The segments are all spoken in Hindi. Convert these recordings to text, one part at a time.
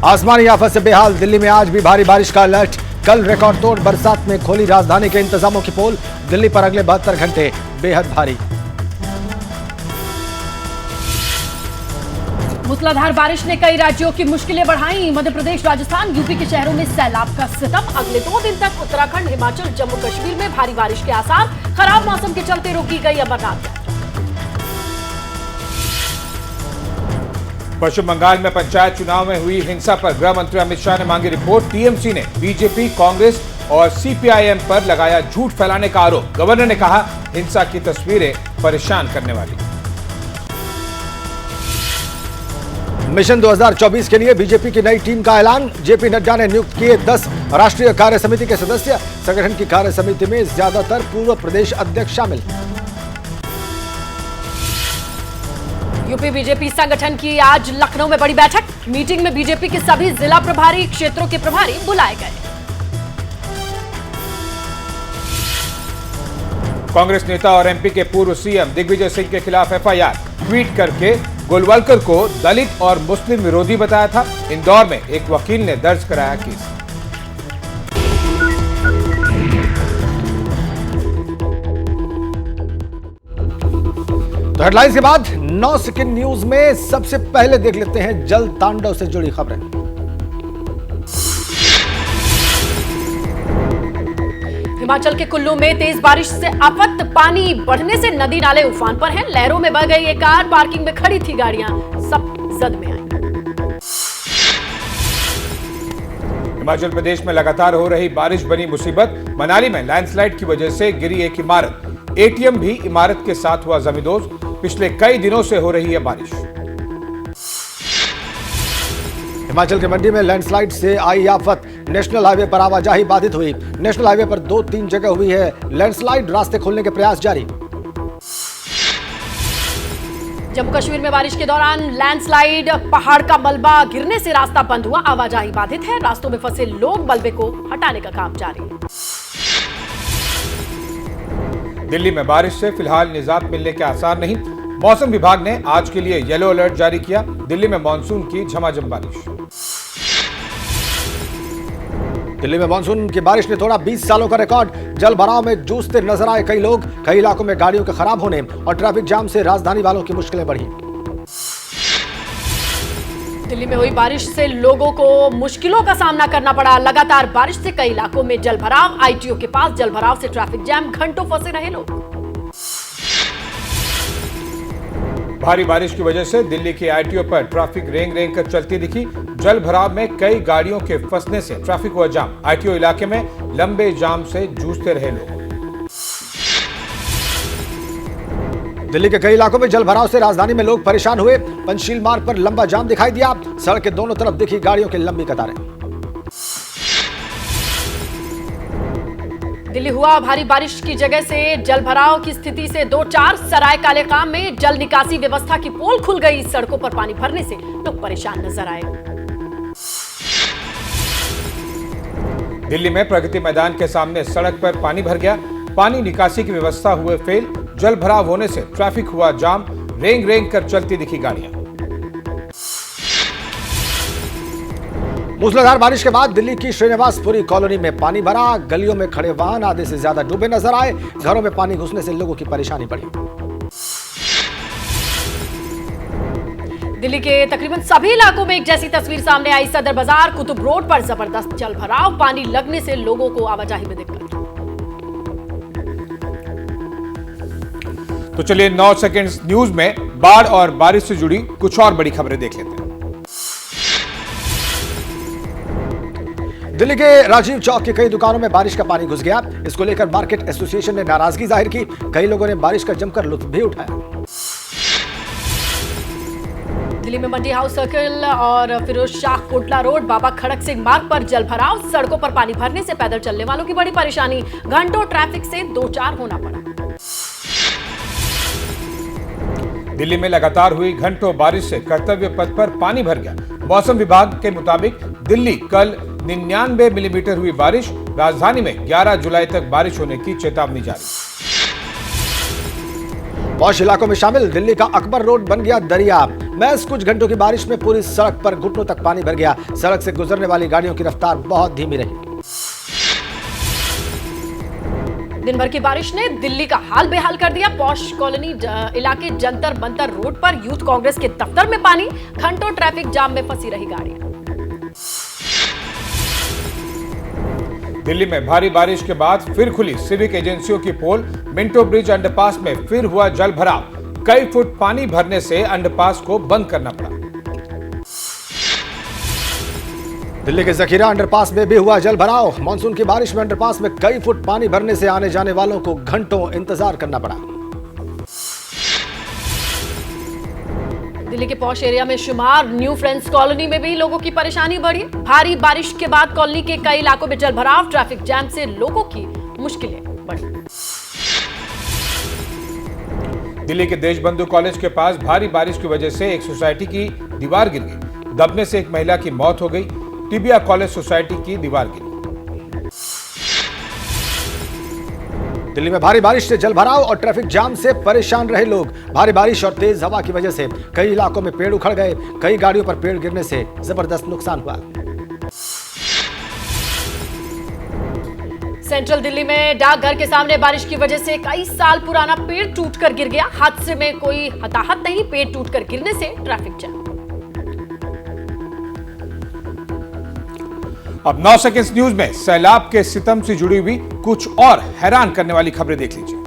आसमानी आफत से बेहाल दिल्ली में आज भी भारी बारिश का अलर्ट। कल रिकॉर्ड तोड़ बरसात में खोली राजधानी के इंतजामों की पोल। दिल्ली पर अगले 72 घंटे बेहद भारी। मूसलाधार बारिश ने कई राज्यों की मुश्किलें बढ़ाई। मध्य प्रदेश, राजस्थान, यूपी के शहरों में सैलाब का सितम। अगले 2 दिन तक उत्तराखंड, हिमाचल, जम्मू कश्मीर में भारी बारिश के आसार। खराब मौसम के चलते रोकी गई अमरनाथ। पश्चिम बंगाल में पंचायत चुनाव में हुई हिंसा पर गृह मंत्री अमित शाह ने मांगी रिपोर्ट। टीएमसी ने बीजेपी, कांग्रेस और सीपीआईएम पर लगाया झूठ फैलाने का आरोप। गवर्नर ने कहा, हिंसा की तस्वीरें परेशान करने वाली। मिशन 2024 के लिए बीजेपी की नई टीम का ऐलान। जेपी नड्डा ने नियुक्त किए 10 राष्ट्रीय कार्य समिति के सदस्य। संगठन की कार्य समिति में ज्यादातर पूर्व प्रदेश अध्यक्ष शामिल। यूपी बीजेपी संगठन की आज लखनऊ में बड़ी बैठक। मीटिंग में बीजेपी के सभी जिला प्रभारी, क्षेत्रों के प्रभारी बुलाए गए। कांग्रेस नेता और एमपी के पूर्व सीएम दिग्विजय सिंह के खिलाफ एफआईआर। ट्वीट करके गोलवलकर को दलित और मुस्लिम विरोधी बताया था। इंदौर में एक वकील ने दर्ज कराया केस। तो हेडलाइंस के बाद 9 सेकंड न्यूज में सबसे पहले देख लेते हैं जल तांडव से जुड़ी खबरें। हिमाचल के कुल्लू में तेज बारिश से आफत। पानी बढ़ने से नदी नाले उफान पर हैं। लहरों में बह गई एक कार। पार्किंग में खड़ी थी गाड़ियां, सब जद में आई। हिमाचल प्रदेश में लगातार हो रही बारिश बनी मुसीबत। मनाली में लैंडस्लाइड की वजह से गिरी एक इमारत। एटीएम भी इमारत के साथ हुआ जमींदोज। पिछले कई दिनों से हो रही है बारिश। हिमाचल के मंडी में लैंडस्लाइड से आई आफत। नेशनल हाईवे पर आवाजाही बाधित हुई। नेशनल हाईवे पर 2-3 जगह हुई है लैंडस्लाइड। रास्ते खोलने के प्रयास जारी। जम्मू कश्मीर में बारिश के दौरान लैंडस्लाइड। पहाड़ का मलबा गिरने से रास्ता बंद हुआ। आवाजाही बाधित है। रास्तों में फंसे लोग, मलबे को हटाने का काम जारी। दिल्ली में बारिश से फिलहाल निजात मिलने के आसार नहीं। मौसम विभाग ने आज के लिए येलो अलर्ट जारी किया। दिल्ली में मानसून की झमाझम बारिश। दिल्ली में मानसून की बारिश ने तोड़ा 20 सालों का रिकॉर्ड। जल भराव में जूझते नजर आए कई लोग। कई इलाकों में गाड़ियों के खराब होने और ट्रैफिक जाम से राजधानी वालों की मुश्किलें बढ़ी। दिल्ली में हुई बारिश से लोगों को मुश्किलों का सामना करना पड़ा। लगातार बारिश से कई इलाकों में जलभराव। आईटीओ के पास जलभराव से ट्रैफिक जैम। घंटों फंसे रहे लोग। भारी बारिश की वजह से दिल्ली के आईटीओ पर ट्रैफिक रेंग रेंग कर चलती दिखी। जल भराव में कई गाड़ियों के फंसने से ट्रैफिक हुआ जाम। आईटीओ इलाके में लंबे जाम से जूझते रहे लोग। दिल्ली के कई इलाकों में जल भराव से राजधानी में लोग परेशान हुए। पंचशील मार्ग पर लंबा जाम दिखाई दिया। सड़क के दोनों तरफ दिखी गाड़ियों की लंबी कतारें। दिल्ली हुआ भारी बारिश की जगह से जल भराव की स्थिति से 2-4 सराय कालेकाम में जल निकासी व्यवस्था की पोल खुल गई। सड़कों पर पानी भरने से लोग परेशान नजर आए। दिल्ली में प्रगति मैदान के सामने सड़क पर पानी भर गया। पानी निकासी की व्यवस्था हुए फेल। जल भराव होने से ट्रैफिक हुआ जाम। रेंग रेंग कर चलती दिखी गाड़ियां। मूसलाधार बारिश के बाद दिल्ली की श्रीनिवासपुरी कॉलोनी में पानी भरा। गलियों में खड़े वाहन आधे से ज्यादा डूबे नजर आए। घरों में पानी घुसने से लोगों की परेशानी बढ़ी। दिल्ली के तकरीबन सभी इलाकों में एक जैसी तस्वीर सामने आई। सदर बाजार, कुतुब रोड पर जबरदस्त जल भराव। पानी लगने से लोगों को आवाजाही में दिक्कत। तो चलिए 9 सेकंड्स न्यूज में बाढ़ और बारिश से जुड़ी कुछ और बड़ी खबरें देख लेते हैं। दिल्ली के राजीव चौक की कई दुकानों में बारिश का पानी घुस गया। इसको लेकर मार्केट एसोसिएशन ने नाराजगी जाहिर की। कई लोगों ने बारिश का जमकर लुत्फ भी उठाया। दिल्ली में मंडी हाउस सर्कल और फिरोज शाह कोटला रोड, बाबा खड़क सिंह मार्ग पर जल भराव। सड़कों पर पानी भरने से पैदल चलने वालों की बड़ी परेशानी। घंटों ट्रैफिक से 2-4 होना पड़ा। दिल्ली में लगातार हुई घंटों बारिश से कर्तव्य पथ पर पानी भर गया। मौसम विभाग के मुताबिक दिल्ली कल 99 मिलीमीटर हुई बारिश। राजधानी में 11 जुलाई तक बारिश होने की चेतावनी जारी। पौष इलाकों में शामिल दिल्ली का अकबर रोड बन गया दरिया। महज कुछ घंटों की बारिश में पूरी सड़क पर घुटनों तक पानी भर गया। सड़क से गुजरने वाली गाड़ियों की रफ्तार बहुत धीमी रही। दिन भर की बारिश ने दिल्ली का हाल बेहाल कर दिया। पॉश कॉलोनी इलाके जंतर मंतर रोड पर यूथ कांग्रेस के दफ्तर में पानी, घंटों ट्रैफिक जाम में फंसी रही गाड़ियां। दिल्ली में भारी बारिश के बाद फिर खुली सिविक एजेंसियों की पोल। मिंटो ब्रिज अंडरपास में फिर हुआ जल भराव। कई फुट पानी भरने से अंडरपास को बंद करना पड़ा। दिल्ली के जखीरा अंडरपास में भी हुआ जल भराव। मानसून की बारिश में अंडरपास में कई फुट पानी भरने से आने जाने वालों को घंटों इंतजार करना पड़ा। दिल्ली के पॉश एरिया में शुमार न्यू फ्रेंड्स कॉलोनी में भी लोगों की परेशानी बढ़ी। भारी बारिश के बाद कॉलोनी के कई इलाकों में जल भराव, ट्रैफिक जैम से लोगों की मुश्किलें बढ़ी। दिल्ली के देशबंधु कॉलेज के पास भारी बारिश की वजह से एक सोसाइटी की दीवार गिर गई। दबने से एक महिला की मौत हो गई। टिबिया कॉलेज सोसाइटी की दीवार गिरी। दिल्ली में भारी बारिश से जल भराव और ट्रैफिक जाम से परेशान रहे लोग। भारी बारिश और तेज हवा की वजह से कई इलाकों में पेड़ उखड़ गए। कई गाड़ियों पर पेड़ गिरने से जबरदस्त नुकसान हुआ। सेंट्रल दिल्ली में डाकघर के सामने बारिश की वजह से कई साल पुराना पेड़ टूटकर गिर गया। हादसे में कोई हताहत नहीं, पेड़ टूटकर गिरने से ट्रैफिक जैम। अब 9 सेकंड्स न्यूज में सैलाब के सितम से जुड़ी हुई कुछ और हैरान करने वाली खबरें देख लीजिए।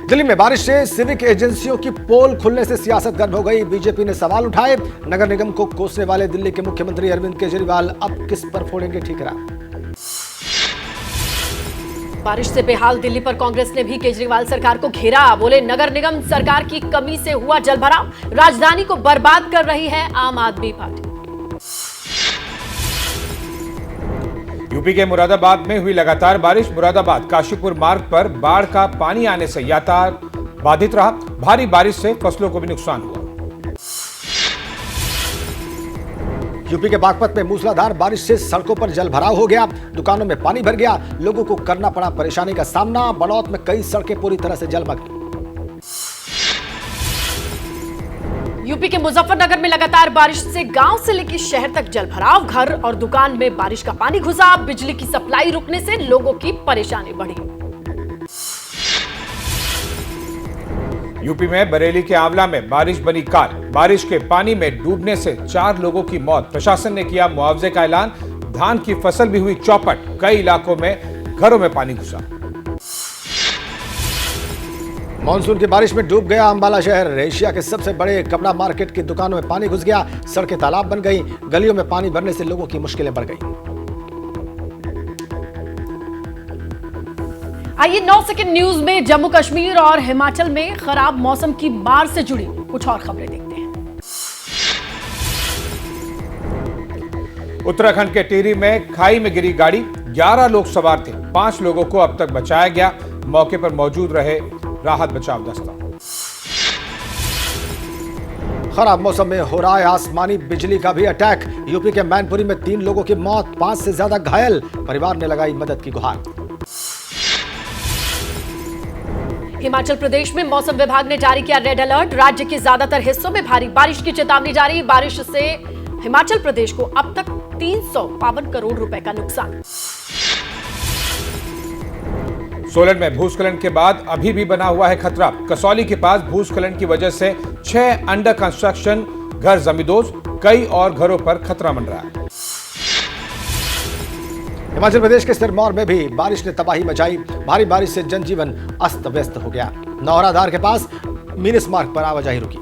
दिल्ली में बारिश से सिविक एजेंसियों की पोल खुलने से सियासत गर्म हो गई। बीजेपी ने सवाल उठाए। नगर निगम को कोसने वाले दिल्ली के मुख्यमंत्री अरविंद केजरीवाल अब किस पर फोड़ेंगे ठीकरा। बारिश से बेहाल दिल्ली पर कांग्रेस ने भी केजरीवाल सरकार को घेरा। बोले नगर निगम सरकार की कमी से हुआ जलभराव, राजधानी को बर्बाद कर रही है आम आदमी पार्टी। यूपी के मुरादाबाद में हुई लगातार बारिश। मुरादाबाद काशीपुर मार्ग पर बाढ़ का पानी आने से यातायात बाधित रहा। भारी बारिश से फसलों को भी नुकसान हुआ। यूपी के बागपत में मूसलाधार बारिश से सड़कों पर जल भराव हो गया। दुकानों में पानी भर गया। लोगों को करना पड़ा परेशानी का सामना। बड़ौत में कई सड़कें पूरी तरह से जलमग्न। यूपी के मुजफ्फरनगर में लगातार बारिश से गांव से लेकर शहर तक जल भराव। घर और दुकान में बारिश का पानी घुसा। बिजली की सप्लाई रुकने से लोगों की परेशानी बढ़ी। यूपी में बरेली के आंवला में बारिश बनी काल। बारिश के पानी में डूबने से 4 लोगों की मौत। प्रशासन ने किया मुआवजे का ऐलान। धान की फसल भी हुई चौपट। कई इलाकों में घरों में पानी घुसा। मानसून की बारिश में डूब गया अंबाला शहर। एशिया के सबसे बड़े कपड़ा मार्केट की दुकानों में पानी घुस गया। सड़कें तालाब बन गई। गलियों में पानी भरने से लोगों की मुश्किलें बढ़ गई। आइए 9 सेकंड न्यूज में जम्मू कश्मीर और हिमाचल में खराब मौसम की मार से जुड़ी कुछ और खबरें देखते हैं। उत्तराखंड के टिहरी में खाई में गिरी गाड़ी। 11 लोग सवार थे। 5 लोगों को अब तक बचाया गया। मौके पर मौजूद रहे राहत बचाव दस्ता। खराब मौसम में हो रहा है आसमानी बिजली का भी अटैक। यूपी के मैनपुरी में 3 लोगों की मौत, 5 से ज्यादा घायल। परिवार ने लगाई मदद की गुहार। हिमाचल प्रदेश में मौसम विभाग ने जारी किया रेड अलर्ट। राज्य के ज्यादातर हिस्सों में भारी बारिश की चेतावनी जारी। बारिश से हिमाचल प्रदेश को अब तक 352 करोड़ रुपए का नुकसान। सोलन में भूस्खलन के बाद अभी भी बना हुआ है खतरा। कसौली के पास भूस्खलन की वजह से 6 अंडर कंस्ट्रक्शन घर जमींदोज। कई और घरों पर खतरा मंडरा है। हिमाचल प्रदेश के सिरमौर में भी बारिश ने तबाही मचाई। भारी बारिश से जनजीवन अस्त व्यस्त हो गया। नौहराधार के पास मीनस मार्ग पर आवाजाही रुकी।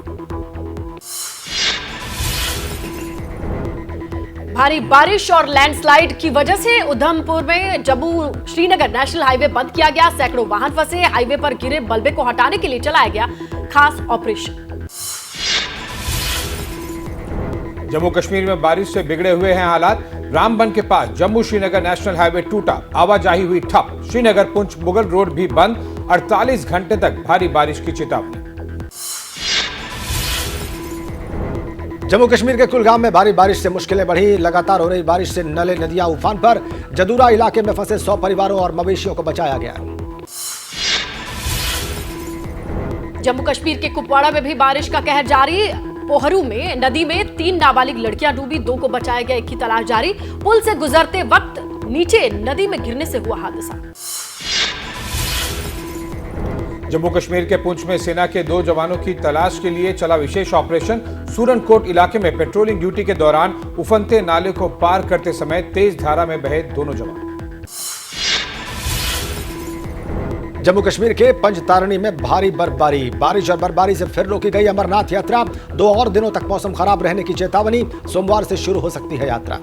भारी बारिश और लैंडस्लाइड की वजह से उधमपुर में जम्मू श्रीनगर नेशनल हाईवे बंद किया गया। सैकड़ों वाहन फंसे। हाईवे पर गिरे मलबे को हटाने के लिए चलाया गया खास ऑपरेशन। जम्मू कश्मीर में बारिश से बिगड़े हुए हैं हालात। रामबन के पास जम्मू श्रीनगर नेशनल हाईवे टूटा। आवाजाही हुई ठप। श्रीनगर पुंछ मुगल रोड भी बंद। 48 घंटे तक भारी बारिश की चेतावनी। जम्मू कश्मीर के कुलगाम में भारी बारिश से मुश्किलें बढ़ी। लगातार हो रही बारिश से नले नदियां उफान पर। जदूरा इलाके में फंसे 100 परिवारों और मवेशियों को बचाया गया। जम्मू कश्मीर के कुपवाड़ा में भी बारिश का कहर जारी। पोहरू में नदी में 3 नाबालिग लड़कियां डूबी, 2 को बचाया गया, 1 की तलाश जारी। पुल से गुजरते वक्त नीचे नदी में गिरने से हुआ हादसा। जम्मू कश्मीर के पुंछ में सेना के 2 जवानों की तलाश के लिए चला विशेष ऑपरेशन। सूरनकोट इलाके में पेट्रोलिंग ड्यूटी के दौरान उफनते नाले को पार करते समय तेज धारा में बहे दोनों जवान। जम्मू कश्मीर के पंजतारणी में भारी बर्फबारी। बारिश और बर्फबारी से फिर रोकी गई अमरनाथ यात्रा। 2 और दिनों तक मौसम खराब रहने की चेतावनी। सोमवार से शुरू हो सकती है यात्रा।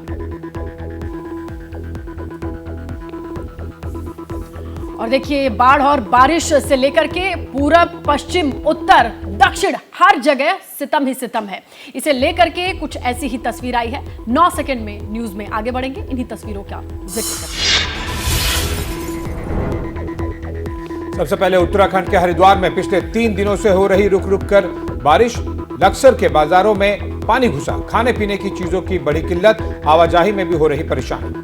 और देखिए, बाढ़ और बारिश से लेकर के पूरब, पश्चिम, उत्तर, दक्षिण हर जगह सितम ही सितम है। इसे लेकर के कुछ ऐसी ही तस्वीर आई है। 9 सेकंड में न्यूज में आगे बढ़ेंगे, इन्हीं तस्वीरों का जिक्र करेंगे। सबसे पहले उत्तराखंड के हरिद्वार में पिछले 3 दिनों से हो रही रुक रुक कर बारिश। लक्सर के बाजारों में पानी घुसा, खाने पीने की चीजों की बड़ी किल्लत, आवाजाही में भी हो रही परेशानी।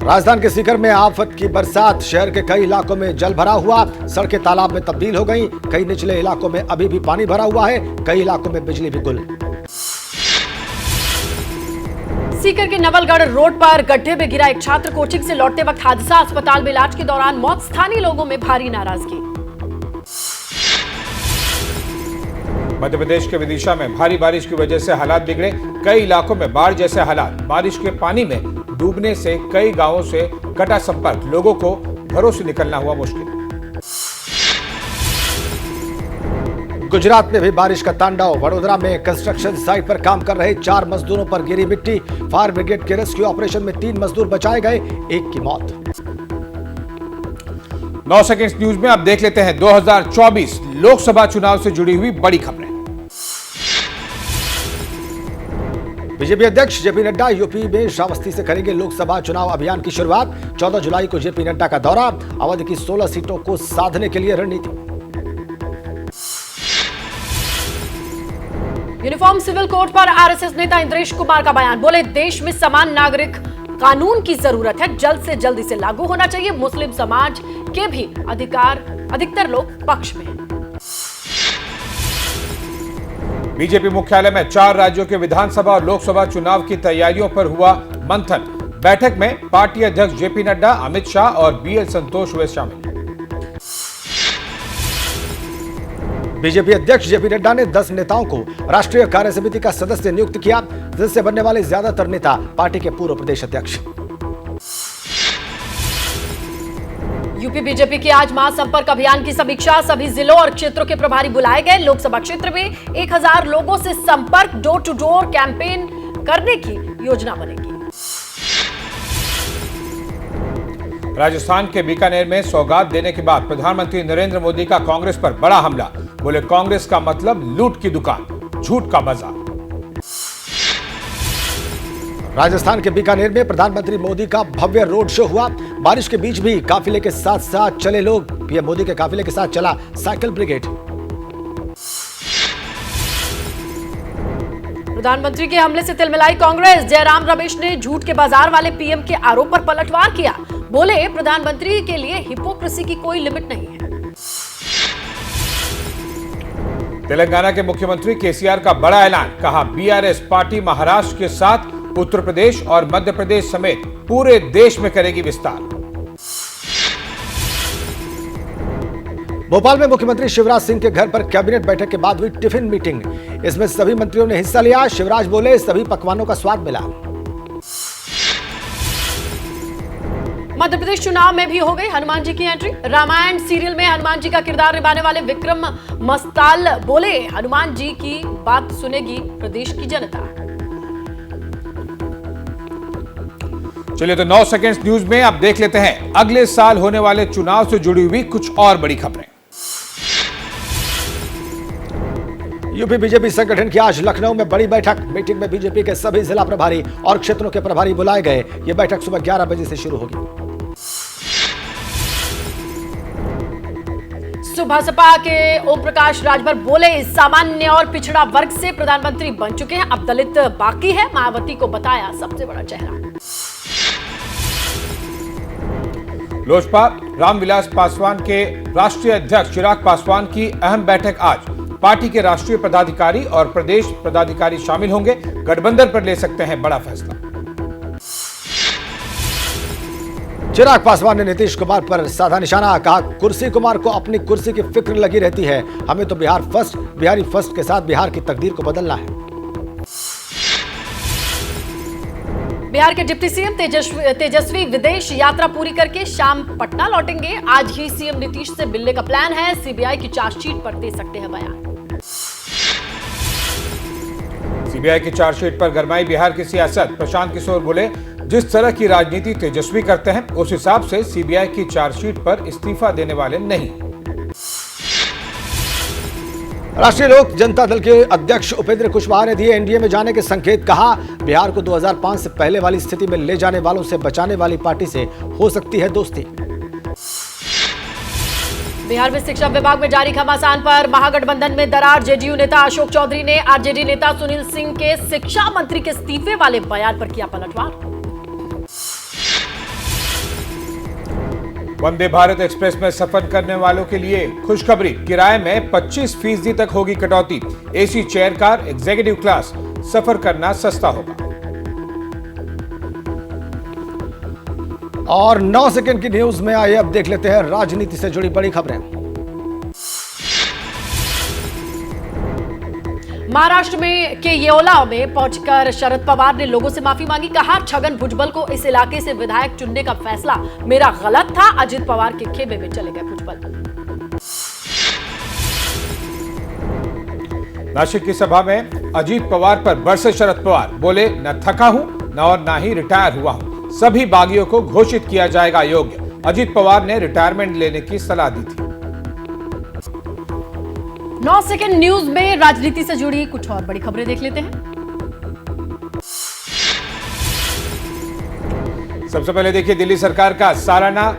राजधानी के सीकर में आफत की बरसात। शहर के कई इलाकों में जल भरा हुआ, सड़कें तालाब में तब्दील हो गईं। कई निचले इलाकों में अभी भी पानी भरा हुआ है, कई इलाकों में बिजली भी गुल। सीकर के नवलगढ़ रोड पर गड्ढे में गिरा एक छात्र। कोचिंग से लौटते वक्त हादसा, अस्पताल में इलाज के दौरान मौत। स्थानीय लोगों में भारी नाराजगी। मध्य प्रदेश के विदिशा में भारी बारिश की वजह से हालात बिगड़े। कई इलाकों में बाढ़ जैसे हालात। बारिश के पानी में डूबने से कई गांवों से कटा संपर्क, लोगों को घरों से निकलना हुआ मुश्किल। गुजरात में भी बारिश का तांडव। वडोदरा में कंस्ट्रक्शन साइट पर काम कर रहे 4 मजदूरों पर गिरी मिट्टी। फायर ब्रिगेड के रेस्क्यू ऑपरेशन में 3 मजदूर बचाए गए, 1 की मौत। 9 सेकंड्स न्यूज में आप देख लेते हैं 2024 लोकसभा चुनाव से जुड़ी हुई बड़ी खबरें। बीजेपी अध्यक्ष जेपी नड्डा यूपी में श्रावस्ती से करेंगे लोकसभा चुनाव अभियान की शुरुआत। 14 जुलाई को जेपी नड्डा का दौरा। अवध की 16 सीटों को साधने के लिए रणनीति। यूनिफॉर्म सिविल कोड पर आरएसएस नेता इंद्रेश कुमार का बयान। बोले, देश में समान नागरिक कानून की जरूरत है, जल्द से जल्द इसे लागू होना चाहिए। मुस्लिम समाज के भी अधिकतर लोग पक्ष में हैं। बीजेपी मुख्यालय में 4 राज्यों के विधानसभा और लोकसभा चुनाव की तैयारियों पर हुआ मंथन। बैठक में पार्टी अध्यक्ष जेपी नड्डा, अमित शाह और बीएल संतोष हुए शामिल। बीजेपी अध्यक्ष जेपी नड्डा ने 10 नेताओं को राष्ट्रीय कार्य समिति का सदस्य नियुक्त किया। सदस्य बनने वाले ज्यादातर नेता पार्टी के पूर्व प्रदेश अध्यक्ष। यूपी बीजेपी की आज महासंपर्क अभियान की समीक्षा। सभी जिलों और क्षेत्रों के प्रभारी बुलाए गए। लोकसभा क्षेत्र में 1000 लोगों से संपर्क, डोर टू डोर कैंपेन करने की योजना बनेगी। राजस्थान के बीकानेर में सौगात देने के बाद प्रधानमंत्री नरेंद्र मोदी का कांग्रेस पर बड़ा हमला। बोले, कांग्रेस का मतलब लूट की दुकान, झूठ का बाजार। राजस्थान के बीकानेर में प्रधानमंत्री मोदी का भव्य रोड शो हुआ। बारिश के बीच भी काफिले के साथ साथ चले लोग। पीएम मोदी के काफिले के साथ चला साइकिल ब्रिगेड। प्रधानमंत्री के हमले से तिलमिलाई कांग्रेस। जयराम रमेश ने झूठ के बाजार वाले पीएम के आरोप पर पलटवार किया। बोले, प्रधानमंत्री के लिए हिपोक्रेसी की कोई लिमिट नहीं है। तेलंगाना के मुख्यमंत्री केसीआर का बड़ा ऐलान। कहा, बीआरएस पार्टी महाराष्ट्र के साथ उत्तर प्रदेश और मध्य प्रदेश समेत पूरे देश में करेगी विस्तार। भोपाल में मुख्यमंत्री शिवराज सिंह के घर पर कैबिनेट बैठक के बाद हुई टिफिन मीटिंग। इसमें सभी मंत्रियों ने हिस्सा लिया। शिवराज बोले, सभी पकवानों का स्वाद मिला। मध्य प्रदेश चुनाव में भी हो गई हनुमान जी की एंट्री। रामायण सीरियल में हनुमान जी का किरदार निभाने वाले विक्रम मस्ताल बोले, हनुमान जी की बात सुनेगी प्रदेश की जनता। चलिए तो 9 सेकंड्स न्यूज में आप देख लेते हैं अगले साल होने वाले चुनाव से जुड़ी हुई कुछ और बड़ी खबरें। यूपी बीजेपी संगठन की आज लखनऊ में बड़ी बैठक। मीटिंग में बीजेपी के सभी जिला प्रभारी और क्षेत्रों के प्रभारी बुलाए गए। यह बैठक सुबह 11 बजे से शुरू होगी। बसपा के ओम प्रकाश राजभर बोले, सामान्य और पिछड़ा वर्ग से प्रधानमंत्री बन चुके हैं, अब दलित बाकी है। मायावती को बताया सबसे बड़ा चेहरा। लोजपा रामविलास पासवान के राष्ट्रीय अध्यक्ष चिराग पासवान की अहम बैठक आज। पार्टी के राष्ट्रीय पदाधिकारी और प्रदेश पदाधिकारी शामिल होंगे। गठबंधन पर ले सकते हैं बड़ा फैसला। चिराग पासवान ने नीतीश कुमार पर साधा निशाना, कहा कुर्सी कुमार को अपनी कुर्सी की फिक्र लगी रहती है, हमें तो बिहारी फर्स्ट के साथ बिहार की तकदीर को बदलना है। बिहार के डिप्टी सीएम तेजस्वी विदेश यात्रा पूरी करके शाम पटना लौटेंगे। आज ही सीएम नीतीश से मिलने का प्लान है। सीबीआई की चार्जशीट पर दे सकते हैं बयान। सीबीआई की चार्जशीट पर गरमाई बिहार की सियासत। प्रशांत किशोर बोले, जिस तरह की राजनीति तेजस्वी करते हैं उस हिसाब से सीबीआई की चार्जशीट पर इस्तीफा देने वाले नहीं। राष्ट्रीय लोक जनता दल के अध्यक्ष उपेंद्र कुशवाहा ने दिए एनडीए में जाने के संकेत, कहा बिहार को 2005 से पहले वाली स्थिति में ले जाने वालों से बचाने वाली पार्टी से हो सकती है दोस्ती। बिहार में शिक्षा विभाग में जारी घमासान पर महागठबंधन में दरार। जेडीयू नेता अशोक चौधरी ने आरजेडी नेता सुनील सिंह के शिक्षा मंत्री के इस्तीफे वाले बयान पर किया पलटवार। वंदे भारत एक्सप्रेस में सफर करने वालों के लिए खुशखबरी, किराए में 25% तक होगी कटौती। AC chair car, executive class सफर करना सस्ता होगा। और 9 सेकंड की न्यूज में आइए अब देख लेते हैं राजनीति से जुड़ी बड़ी खबरें। महाराष्ट्र में के येओला में पहुंचकर शरद पवार ने लोगों से माफी मांगी। कहा छगन भुजबल को इस इलाके से विधायक चुनने का फैसला मेरा गलत था। अजित पवार के खेमे में चले गए भुजबल। नासिक की सभा में अजीत पवार पर बरसे शरद पवार, बोले न थका हूं न और ना ही रिटायर हुआ हूं, सभी बागियों को घोषित किया जाएगा योग्य। अजित पवार ने रिटायरमेंट लेने की सलाह दी थी। 9 सेकंड न्यूज में राजनीति से जुड़ी कुछ और बड़ी खबरें देख लेते हैं। सबसे पहले देखिए दिल्ली सरकार का सालाना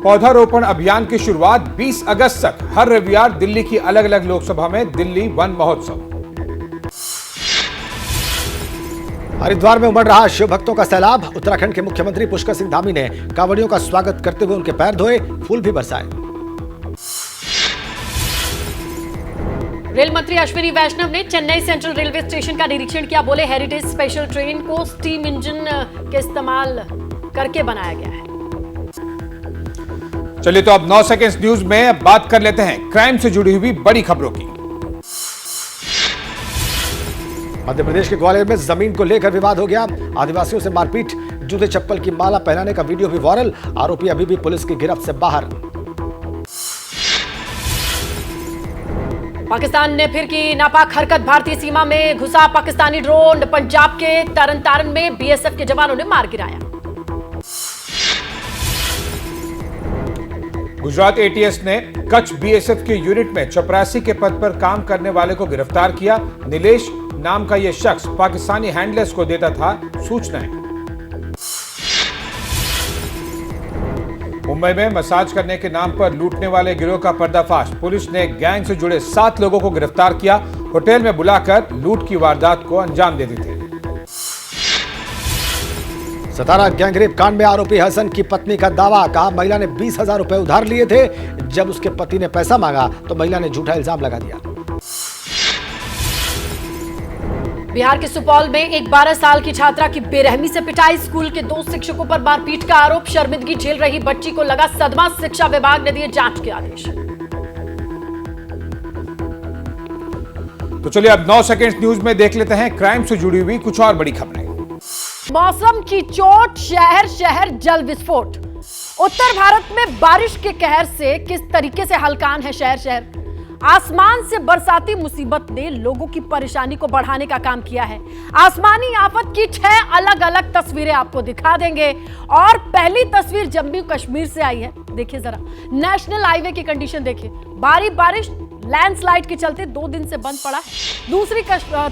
पौधारोपण अभियान की शुरुआत 20 अगस्त तक। हर रविवार दिल्ली की अलग अलग लोकसभा में दिल्ली वन महोत्सव। हरिद्वार में उमड़ रहा शिव भक्तों का सैलाब। उत्तराखंड के मुख्यमंत्री पुष्कर सिंह धामी ने कांवड़ियों का स्वागत करते हुए उनके पैर धोए, फूल भी बरसाए। रेल मंत्री अश्विनी वैष्णव ने चेन्नई सेंट्रल रेलवे स्टेशन का निरीक्षण किया। बोले हेरिटेज स्पेशल ट्रेन को स्टीम इंजन के इस्तेमाल करके बनाया गया है। चलिए तो अब 9 सेकंड्स न्यूज में बात कर लेते हैं क्राइम से जुड़ी हुई बड़ी खबरों की। मध्य प्रदेश के ग्वालियर में जमीन को लेकर विवाद हो गया। आदिवासियों से मारपीट, जूते चप्पल की माला पहनाने का वीडियो भी वायरल। आरोपी अभी भी पुलिस की गिरफ्त से बाहर। पाकिस्तान ने फिर की नापाक हरकत। भारतीय सीमा में घुसा पाकिस्तानी ड्रोन। पंजाब के तरन में बीएसएफ के जवानों ने मार गिराया। गुजरात एटीएस ने कच्छ बीएसएफ के यूनिट में चपरासी के पद पर काम करने वाले को गिरफ्तार किया। नीलेश नाम का यह शख्स पाकिस्तानी हैंडलर्स को देता था सूचनाएं। मुंबई में मसाज करने के नाम पर लूटने वाले गिरोह का पर्दाफाश। पुलिस ने गैंग से जुड़े 7 लोगों को गिरफ्तार किया। होटल में बुलाकर लूट की वारदात को अंजाम देते थे। सतारा गैंगरेप कांड में आरोपी हसन की पत्नी का दावा, कहा महिला ने 20,000 रुपए उधार लिए थे। जब उसके पति ने पैसा मांगा तो महिला ने झूठा इल्जाम लगा दिया। बिहार के सुपौल में एक 12 साल की छात्रा की बेरहमी से पिटाई। स्कूल के 2 शिक्षकों पर मारपीट का आरोप। शर्मिंदगी झेल रही बच्ची को लगा सदमा। शिक्षा विभाग ने दिए जांच के आदेश। तो चलिए अब 9 सेकंड न्यूज में देख लेते हैं क्राइम से जुड़ी हुई कुछ और बड़ी खबरें। मौसम की चोट, शहर शहर जल विस्फोट। उत्तर भारत में बारिश के कहर से किस तरीके से हलकान है शहर शहर। आसमान से बरसाती मुसीबत ने लोगों की परेशानी को बढ़ाने का काम किया है। आसमानी आफत की 6 अलग अलग तस्वीरें आपको दिखा देंगे। और पहली तस्वीर जम्मू कश्मीर से आई है। देखिए जरा, नेशनल हाईवे की कंडीशन देखिए। भारी बारिश, लैंडस्लाइड के चलते 2 दिन से बंद पड़ा है। दूसरी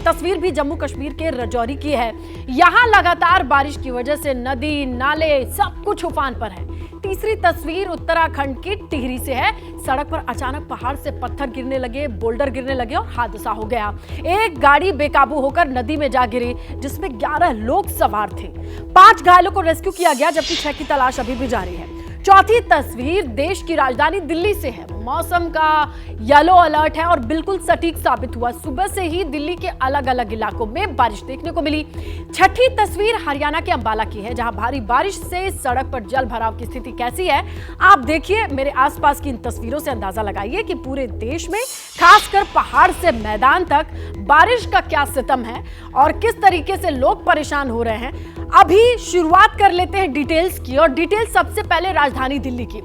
तस्वीर भी जम्मू कश्मीर के राजौरी की है। यहां लगातार बारिश की वजह से नदी, नाले सब कुछ उफान पर है। तीसरी तस्वीर उत्तराखंड की टिहरी से है। सड़क पर अचानक पहाड़ से पत्थर गिरने लगे, बोल्डर गिरने लगे और हादसा हो गया। एक गाड़ी बेकाबू होकर नदी में जा गिरी, जिसमें 11 लोग सवार थे। 5 घायलों को रेस्क्यू किया गया, जबकि 6 की तलाश अभी भी जारी है। चौथी तस्वीर देश की राजधानी दिल्ली से है। मौसम का येलो अलर्ट है और बिल्कुल सटीक साबित हुआ। सुबह से ही दिल्ली के अलग अलग इलाकों में बारिश देखने को मिली। छठी तस्वीर हरियाणा के अंबाला की है, जहां भारी बारिश से सड़क पर जल भराव की स्थिति कैसी है आप देखिए। मेरे आसपास की इन तस्वीरों से अंदाजा लगाइए कि पूरे देश में खासकर पहाड़ से मैदान तक बारिश का क्या सितम है और किस तरीके से लोग परेशान हो रहे हैं। अभी शुरुआत कर लेते हैं डिटेल्स की, और डिटेल्स सबसे पहले राजधानी दिल्ली की।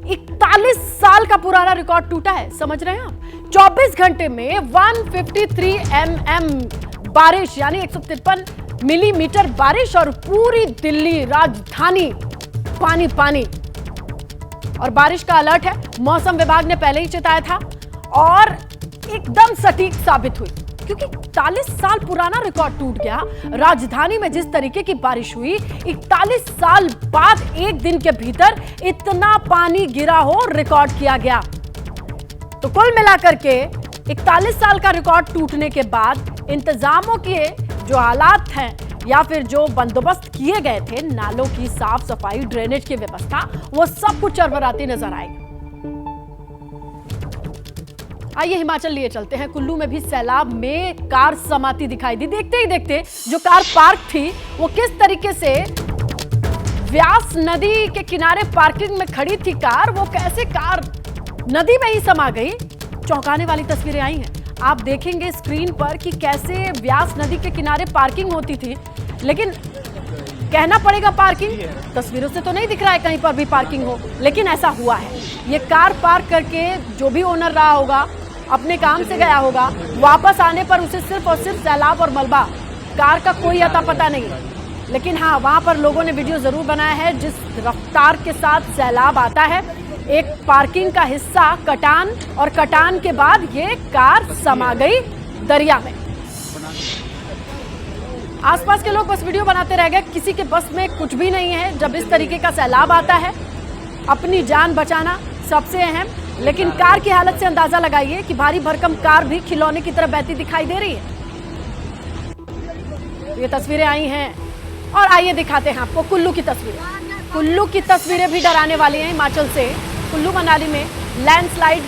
41 साल का पुराना रिकॉर्ड टूटा है, समझ रहे हैं आप। 24 घंटे में 153 mm बारिश, यानी 153 मिलीमीटर बारिश, और पूरी दिल्ली राजधानी पानी पानी। और बारिश का अलर्ट है, मौसम विभाग ने पहले ही चेताया था और एकदम सटीक साबित हुई, क्योंकि 41 साल पुराना रिकॉर्ड टूट गया। राजधानी में जिस तरीके की बारिश हुई, 41 साल बाद एक दिन के भीतर इतना पानी गिरा हो, रिकॉर्ड किया गया। तो कुल मिलाकर के 41 साल का रिकॉर्ड टूटने के बाद इंतजामों के जो हालात हैं या फिर जो बंदोबस्त किए गए थे, नालों की साफ सफाई, ड्रेनेज की व्यवस्था, वो सब कुछ चरमराती नजर आई। आइए हिमाचल लिए चलते हैं। कुल्लू में भी सैलाब में कार समाती दिखाई दी। देखते ही देखते जो कार पार्क थी वो किस तरीके से व्यास नदी के किनारे पार्किंग में खड़ी थी कार, वो कैसे कार नदी में ही समा गई। चौंकाने वाली तस्वीरें आई हैं। आप देखेंगे स्क्रीन पर कि कैसे व्यास नदी के किनारे पार्किंग होती थी, लेकिन कहना पड़ेगा पार्किंग, तस्वीरों से तो नहीं दिख रहा है कहीं पर भी पार्किंग हो, लेकिन ऐसा हुआ है। ये कार पार्क करके जो भी ओनर रहा होगा, अपने काम से गया होगा, वापस आने पर उसे सिर्फ और सिर्फ सैलाब और मलबा, कार का कोई अता पता नहीं। लेकिन हाँ, वहां पर लोगों ने वीडियो जरूर बनाया है जिस रफ्तार के साथ सैलाब आता है। एक पार्किंग का हिस्सा कटान, और कटान के बाद ये कार समा गई दरिया में। आसपास के लोग बस वीडियो बनाते रह गए, किसी के बस में कुछ भी नहीं है। जब इस तरीके का सैलाब आता है, अपनी जान बचाना सबसे अहम। लेकिन कार की हालत से अंदाजा लगाइए कि भारी भरकम कार भी खिलौने की तरह बहती दिखाई दे रही है। ये तस्वीरें आई हैं, और आइए दिखाते हैं आपको कुल्लू की तस्वीरें। कुल्लू की तस्वीरें भी डराने वाली हैं। हिमाचल से कुल्लू मनाली में लैंडस्लाइड,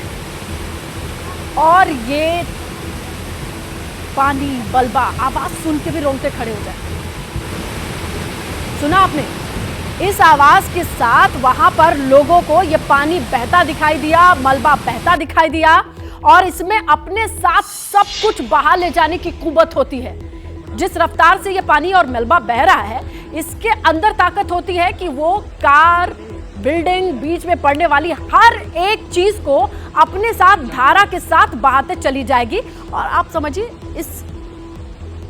और ये पानी, बलबा, आवाज सुन के भी रोंगटे खड़े हो जाए। सुना आपने? इस आवाज के साथ वहां पर लोगों को ये पानी बहता दिखाई दिया, मलबा बहता दिखाई दिया, और इसमें अपने साथ सब कुछ बहा ले जाने की कुव्वत होती है। जिस रफ्तार से ये पानी और मलबा बह रहा है, इसके अंदर ताकत होती है कि वो कार, बिल्डिंग, बीच में पड़ने वाली हर एक चीज को अपने साथ धारा के साथ बहाते चली जाएगी। और आप समझिए, इस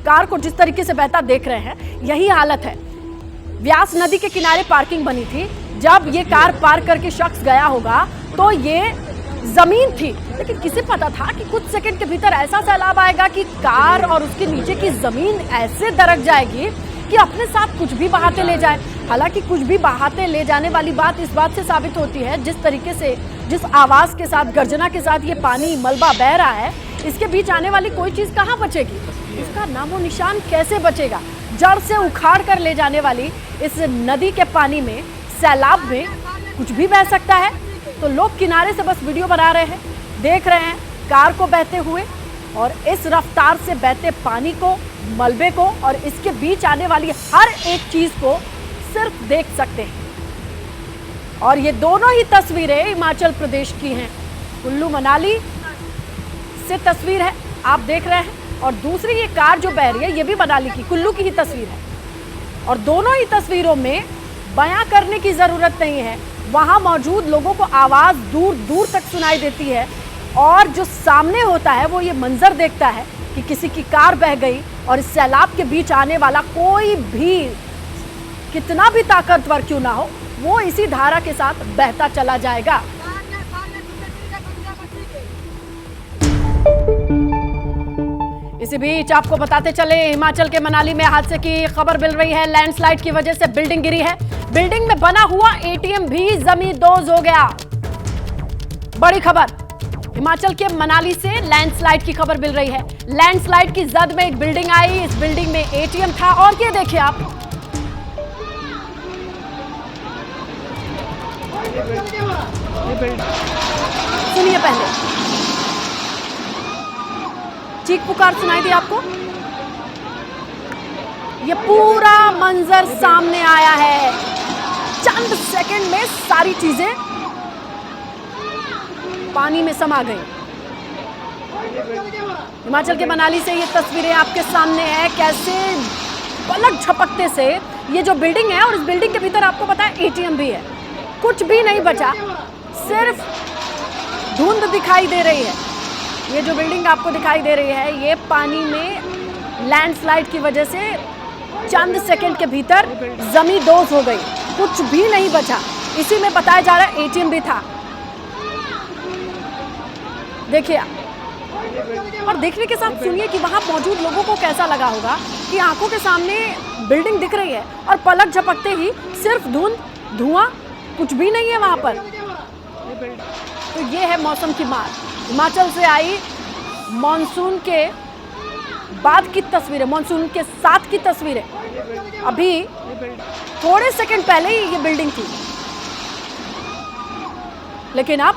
कार को जिस तरीके से बहता देख रहे हैं, यही हालत है। व्यास नदी के किनारे पार्किंग बनी थी। जब ये कार पार्क करके शख्स गया होगा तो ये जमीन थी, लेकिन किसे पता था कि कुछ सेकंड के भीतर ऐसा सैलाब आएगा कि कार और उसके नीचे की जमीन ऐसे दरक जाएगी कि अपने साथ कुछ भी बहाते ले जाए। हालांकि कुछ भी बहाते ले जाने वाली बात इस बात से साबित होती है, जिस तरीके से, जिस आवाज के साथ, गर्जना के साथ ये पानी, मलबा बह रहा है, इसके बीच आने वाली कोई चीज कहाँ बचेगी, उसका नामो निशान कैसे बचेगा। जड़ से उखाड़ कर ले जाने वाली इस नदी के पानी में, सैलाब में कुछ भी बह सकता है। तो लोग किनारे से बस वीडियो बना रहे हैं, देख रहे हैं कार को बहते हुए, और इस रफ्तार से बहते पानी को, मलबे को, और इसके बीच आने वाली हर एक चीज को सिर्फ देख सकते हैं। और ये दोनों ही तस्वीरें हिमाचल प्रदेश की हैं। कुल्लू मनाली से तस्वीर है, आप देख रहे हैं, और दूसरी ये कार जो बह रही है, ये भी मनाली की, कुल्लू की ही तस्वीर है। और दोनों ही तस्वीरों में बयां करने की जरूरत नहीं है, वहां मौजूद लोगों को आवाज दूर दूर तक सुनाई देती है, और जो सामने होता है वो ये मंजर देखता है कि किसी की कार बह गई, और इस सैलाब के बीच आने वाला कोई भी, कितना भी ताकतवर क्यों ना हो, वो इसी धारा के साथ बहता चला जाएगा। इसी बीच आपको बताते चले, हिमाचल के मनाली में हादसे की खबर मिल रही है। लैंडस्लाइड की वजह से बिल्डिंग गिरी है। बिल्डिंग में बना हुआ एटीएम भी जमींदोज हो गया। बड़ी खबर, हिमाचल के मनाली से लैंडस्लाइड की खबर मिल रही है। लैंडस्लाइड की जद में एक बिल्डिंग आई, इस बिल्डिंग में एटीएम था, और ये देखिए आप, सुनिए पहले, चीख पुकार सुनाई दी आपको? ये पूरा मंजर सामने आया है। चंद सेकंड में सारी चीजें पानी में समा गई। हिमाचल के मनाली से ये तस्वीरें आपके सामने है, कैसे पलक झपकते से ये जो बिल्डिंग है, और इस बिल्डिंग के भीतर आपको पता है एटीएम भी है, कुछ भी नहीं बचा, सिर्फ धुंध दिखाई दे रही है। ये जो बिल्डिंग आपको दिखाई दे रही है, ये पानी में लैंडस्लाइड की वजह से चंद सेकंड के भीतर जमींदोज हो गई, कुछ भी नहीं बचा। इसी में बताया जा रहा है एटीएम भी था। देखिए, और देखने के साथ सुनिए कि वहां मौजूद लोगों को कैसा लगा होगा कि आंखों के सामने बिल्डिंग दिख रही है और पलक झपकते ही सिर्फ धुंध, धुआं, कुछ भी नहीं है वहां पर। तो ये है मौसम की मार। हिमाचल से आई मॉनसून के बाद की तस्वीरें, मॉनसून के साथ की तस्वीरें। अभी थोड़े सेकंड पहले ही ये बिल्डिंग थी, लेकिन अब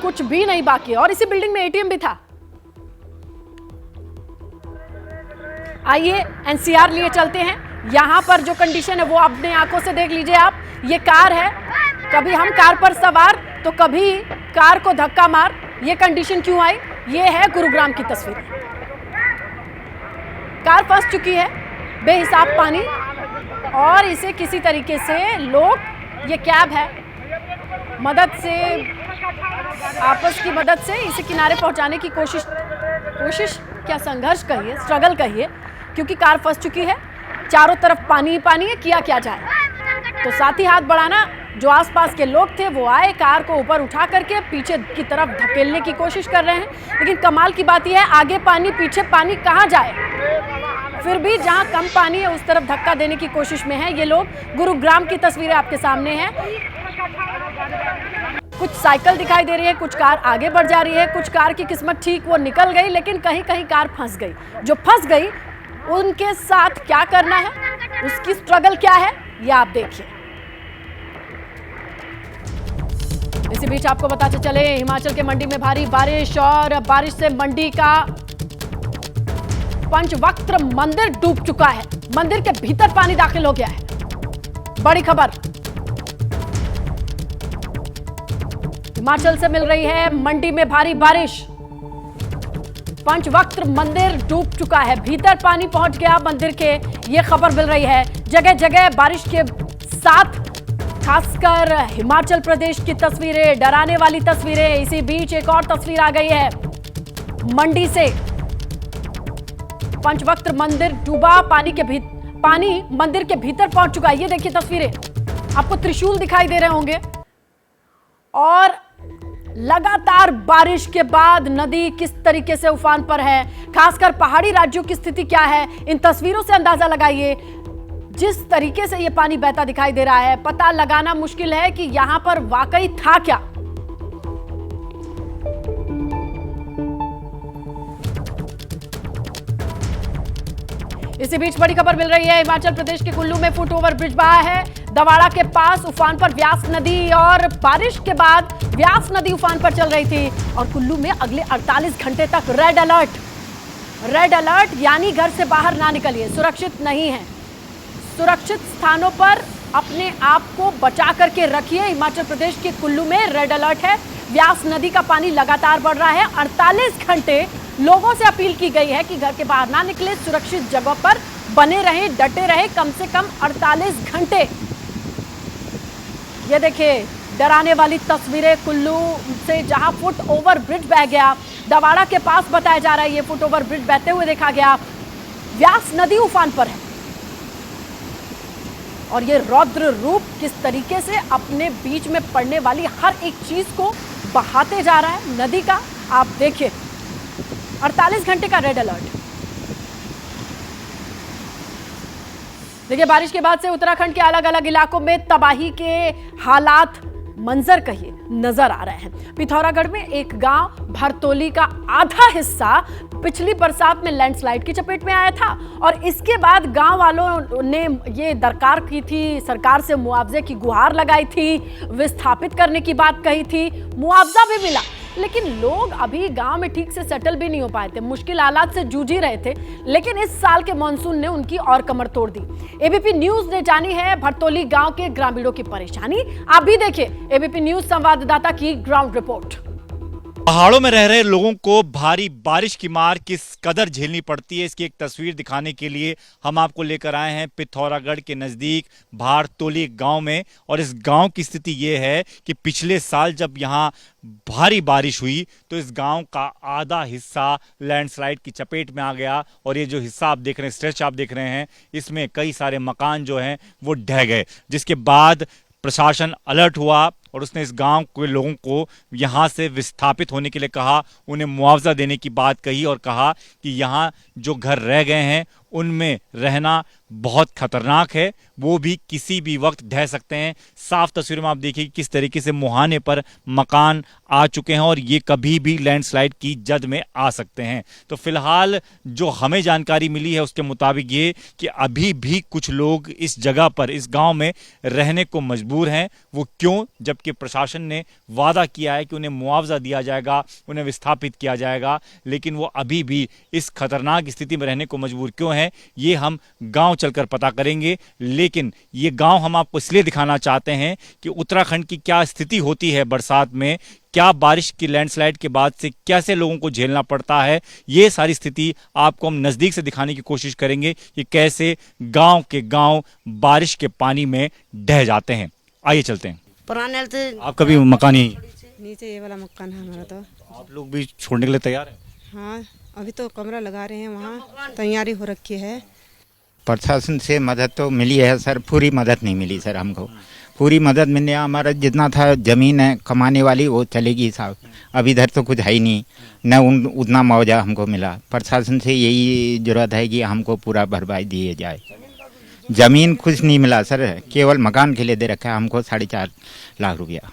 कुछ भी नहीं बाकी है। और इसी बिल्डिंग में एटीएम भी था। आइए एनसीआर लिए चलते हैं। यहां पर जो कंडीशन है वो अपने आंखों से देख लीजिए आप। ये कार है, कभी हम कार पर सवार तो कभी कार को धक्का मार। ये कंडीशन क्यों आई? ये है गुरुग्राम की तस्वीर। कार फंस चुकी है, बेहिसाब पानी, और इसे किसी तरीके से लोग, ये कैब है, मदद से, आपस की मदद से इसे किनारे पहुंचाने की कोशिश क्या, संघर्ष कहिए, स्ट्रगल कहिए, क्योंकि कार फंस चुकी है, चारों तरफ पानी ही पानी है। किया क्या जाए? तो साथ ही हाथ बढ़ाना, जो आसपास के लोग थे वो आए, कार को ऊपर उठा करके पीछे की तरफ धकेलने की कोशिश कर रहे हैं। लेकिन कमाल की बात यह है, आगे पानी पीछे पानी, कहाँ जाए? फिर भी जहां कम पानी है उस तरफ धक्का देने की कोशिश में है ये लोग। गुरुग्राम की तस्वीरें आपके सामने हैं। कुछ साइकिल दिखाई दे रही है, कुछ कार आगे बढ़ जा रही है, कुछ कार की किस्मत ठीक, वो निकल गई, लेकिन कहीं कहीं कार फंस गई। जो फंस गई उनके साथ क्या करना है, उसकी स्ट्रगल क्या है, ये आप देखिए। इसी बीच आपको बताते चले, हिमाचल के मंडी में भारी बारिश, और बारिश से मंडी का पंचवक्त्र मंदिर डूब चुका है। मंदिर के भीतर पानी दाखिल हो गया है। बड़ी खबर हिमाचल से मिल रही है। मंडी में भारी बारिश, पंचवक्त्र मंदिर डूब चुका है, भीतर पानी पहुंच गया मंदिर के, ये खबर मिल रही है। जगह जगह बारिश के साथ, खासकर हिमाचल प्रदेश की तस्वीरें, डराने वाली तस्वीरें। इसी बीच एक और तस्वीर आ गई है मंडी से। पंचवक्त्र मंदिर डूबा, पानी मंदिर के भीतर पहुंच चुका है। ये देखिए तस्वीरें, आपको त्रिशूल दिखाई दे रहे होंगे। और लगातार बारिश के बाद नदी किस तरीके से उफान पर है, खासकर पहाड़ी राज्यों की स्थिति क्या है, इन तस्वीरों से अंदाजा लगाइए। जिस तरीके से ये पानी बहता दिखाई दे रहा है, पता लगाना मुश्किल है कि यहां पर वाकई था क्या। इसी बीच बड़ी खबर मिल रही है, हिमाचल प्रदेश के कुल्लू में फुट ओवर ब्रिज बहा है। दवाड़ा के पास उफान पर व्यास नदी, और बारिश के बाद व्यास नदी उफान पर चल रही थी। और कुल्लू में अगले 48 घंटे तक रेड अलर्ट, यानी घर से बाहर ना निकलिए, सुरक्षित नहीं है। सुरक्षित स्थानों पर अपने आप को बचा करके रखिए। हिमाचल प्रदेश के कुल्लू में रेड अलर्ट है। व्यास नदी का पानी लगातार बढ़ रहा है। 48 घंटे लोगों से अपील की गई है कि घर के बाहर ना निकले, सुरक्षित जगह पर बने रहें, डटे रहें, कम से कम 48 घंटे। ये देखिए डराने वाली तस्वीरें कुल्लू से, जहां फुट ओवर ब्रिज बह गया। दवाड़ा के पास बताया जा रहा है ये फुट ओवर ब्रिज बहते हुए देखा गया। व्यास नदी उफान पर है, और ये रौद्र रूप किस तरीके से अपने बीच में पड़ने वाली हर एक चीज को बहाते जा रहा है नदी का, आप देखिए। 48 घंटे का रेड अलर्ट। देखिए बारिश के बाद से उत्तराखंड के अलग अलग इलाकों में तबाही के हालात, मंजर कहिए, नजर आ रहे हैं। पिथौरागढ़ में एक गांव भरतोली का आधा हिस्सा पिछली बरसात में लैंडस्लाइड की चपेट में आया था और इसके बाद गांव वालों ने ये दरकार की थी, सरकार से मुआवजे की गुहार लगाई थी, विस्थापित करने की बात कही थी, मुआवजा भी मिला, लेकिन लोग अभी गांव में ठीक से सेटल भी नहीं हो पाए थे, मुश्किल हालात से जूझ ही रहे थे। लेकिन इस साल के मानसून ने उनकी और कमर तोड़ दी। एबीपी न्यूज ने जानी है भरतौली गांव के ग्रामीणों की परेशानी। आप भी देखिए एबीपी न्यूज संवाददाता की ग्राउंड रिपोर्ट। पहाड़ों में रह रहे लोगों को भारी बारिश की मार किस कदर झेलनी पड़ती है, इसकी एक तस्वीर दिखाने के लिए हम आपको लेकर आए हैं पिथौरागढ़ के नज़दीक भारतौली गांव में। और इस गांव की स्थिति ये है कि पिछले साल जब यहां भारी बारिश हुई तो इस गांव का आधा हिस्सा लैंडस्लाइड की चपेट में आ गया। और ये जो हिस्सा आप देख रहे हैं, स्ट्रेच आप देख रहे हैं, इसमें कई सारे मकान जो हैं वो ढह गए, जिसके बाद प्रशासन अलर्ट हुआ और उसने इस गांव के लोगों को यहां से विस्थापित होने के लिए कहा, उन्हें मुआवजा देने की बात कही और कहा कि यहां जो घर रह गए हैं उनमें रहना बहुत खतरनाक है, वो भी किसी भी वक्त ढह सकते हैं। साफ तस्वीर में आप देखिए किस तरीके से मुहाने पर मकान आ चुके हैं और ये कभी भी लैंडस्लाइड की जद में आ सकते हैं। तो फिलहाल जो हमें जानकारी मिली है उसके मुताबिक ये कि अभी भी कुछ लोग इस जगह पर, इस गांव में रहने को मजबूर हैं। वो क्यों? जबकि प्रशासन ने वादा किया है कि उन्हें मुआवजा दिया जाएगा, उन्हें विस्थापित किया जाएगा, लेकिन वो अभी भी इस खतरनाक स्थिति में रहने को मजबूर क्यों है, ये हम गांव चलकर पता करेंगे। लेकिन ये गांव हम आपको इसलिए दिखाना चाहते हैं कि उत्तराखंड की क्या स्थिति होती है बरसात में, क्या बारिश की लैंडस्लाइड के बाद से कैसे लोगों को झेलना पड़ता है, ये सारी स्थिति आपको हम नज़दीक से दिखाने की कोशिश करेंगे कि कैसे गांव के गांव बारिश के पानी में ढह जाते हैं। आइए चलते हैं। पुराने से आपका भी मकान ही नीचे ये वाला मकान है हमारा। तो आप लोग भी छोड़ने के लिए तैयार हैं? हाँ, अभी तो कमरा लगा रहे हैं, वहाँ तैयारी हो रखी है। प्रशासन से मदद तो मिली है सर, पूरी मदद नहीं मिली सर हमको। पूरी मदद मिलने हमारा जितना था ज़मीन है कमाने वाली वो चलेगी साहब। अब इधर तो कुछ है ही नहीं, न उतना मुआवजा हमको मिला। प्रशासन से यही ज़रूरत है कि हमको पूरा भरपाई दिए जाए। ज़मीन कुछ नहीं मिला सर, केवल मकान के लिए दे रखा है हमको 4.5 लाख रुपया।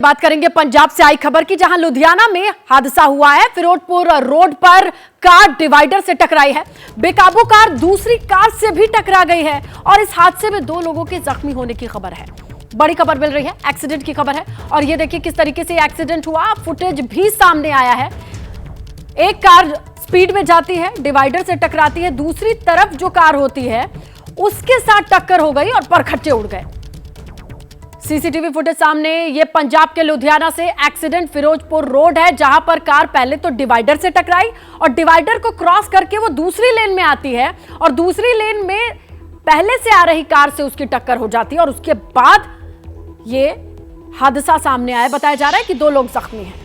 बात करेंगे पंजाब से आई खबर की, जहां लुधियाना में हादसा हुआ है। फिरोजपुर रोड पर कार डिवाइडर से टकराई है। बेकाबू कार दूसरी कार से भी टकरा गई है और इस हादसे में 2 लोगों के जख्मी होने की खबर है। बड़ी खबर मिल रही है, एक्सीडेंट की खबर है। और ये देखिए किस तरीके से एक्सीडेंट हुआ, फुटेज भी सामने आया है। एक कार स्पीड में जाती है, डिवाइडर से टकराती है, दूसरी तरफ जो कार होती है उसके साथ टक्कर हो गई और परखच्चे उड़ गए। सीसीटीवी फुटेज सामने। ये पंजाब के लुधियाना से एक्सीडेंट फिरोजपुर रोड है, जहां पर कार पहले तो डिवाइडर से टकराई और डिवाइडर को क्रॉस करके वो दूसरी लेन में आती है और दूसरी लेन में पहले से आ रही कार से उसकी टक्कर हो जाती है और उसके बाद ये हादसा सामने आया। बताया जा रहा है कि 2 लोग जख्मी हैं।